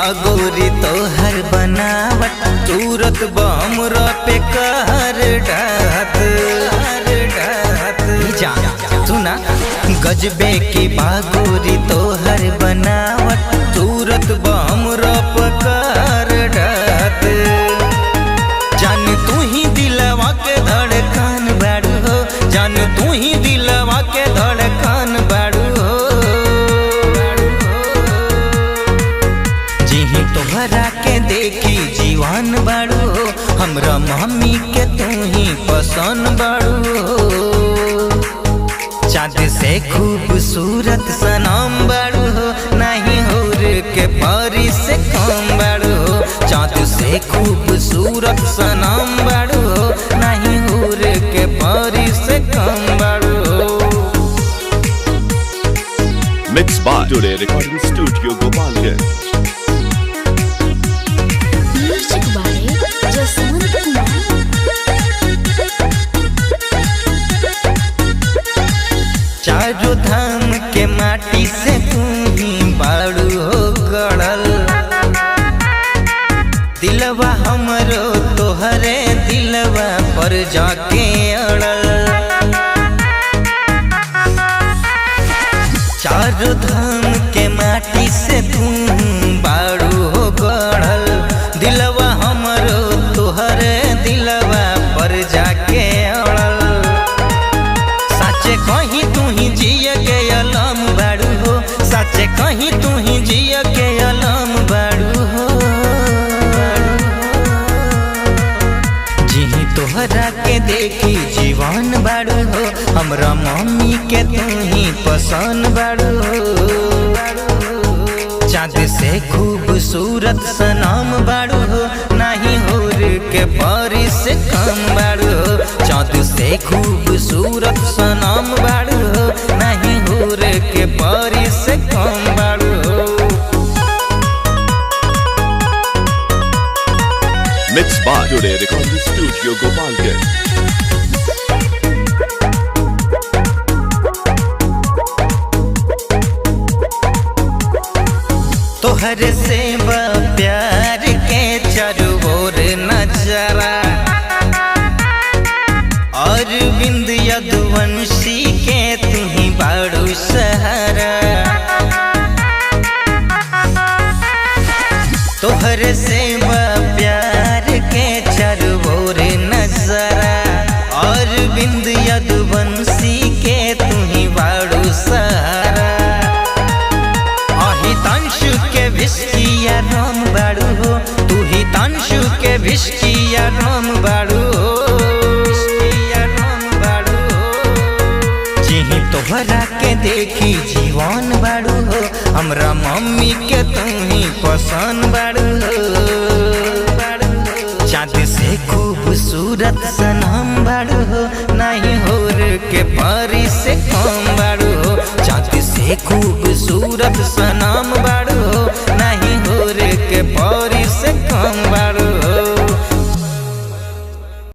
बागोरी तोहर बनावट सूरत बमरा पे कहर डात सुना गजबे की बागोरी तोहर बनावट सूरत बमरा पे कहर डात जान तू ही दिलवा के धड़कन बाड़ू हो, जान तू ही दिलवा के धड़कन बाड़ू हो। जिही तोहरा के देखी जीवन बाड़ू हो, हमरा मम्मी के तू ही पसंद बाड़ू हो। चाँद से खूबसूरत सनम बाड़ू हो, नहीं होर के परी से कम बाड़ू हो। चाँद से खूबसूरत सनम बाड़ू हो, नहीं होर के परी से कम बाड़ू हो। Mixed by Today Recording Studio Gopalganj। Music by Jaswant Kumar. चारों धाम के माटी से तू ही बाड़ू हो गड़ल, दिलवा हमरो तोहरे दिलवा पर जाके अड़ल। चारों धाम के माटी से तू बाड़ू हो गड़ल, दिलवा हमरो तोहरे दिलवा पर जाके अड़ल। साचे कहीं तू ही जिया के अलम बाड़ू हो, साचे कहीं तू ही जिया के अलम बाड़ू हो। जिही तोहरा के देखी जीवन बाड़ू हो, हमरा मम्मी के तू ही पसंद बाड़ू हो। चाँद से खूबसूरत सनम बाड़ू हो, नहीं होर के परी से कम बाड़ू हो। चाँद से खूबसूरत सनम बाड़ू हो, नहीं होर के परी से कम बाड़ू हो। Mixed by Today Recording Studio Gopalganj। तोहर से प्यार के चारों ओर नजरा, और बिंद यदुवंशी के तू ही बाड़ू सहारा। तोहर से प्यार के चारों ओर नजरा, और बिंद यदुवंशी के तू ही बाड़ू सहारा। अही तंशु के भिष्टिया राम बाड़ू हो, तू ही तंशु के भिष्टिया राम बाड़ू हो। जिही तोहरा के देखी जीवन बाड़ू हो, हमरा मम्मी के तू ही पसंद बाड़ू हो। चाँद से खूबसूरत सनम बाड़ू हो, नहीं होर के परी से कम बाड़ू हो। चाँद से खूबसूरत सनम बाड़ू हो, नहीं होर के परी से कम बाड़ू हो।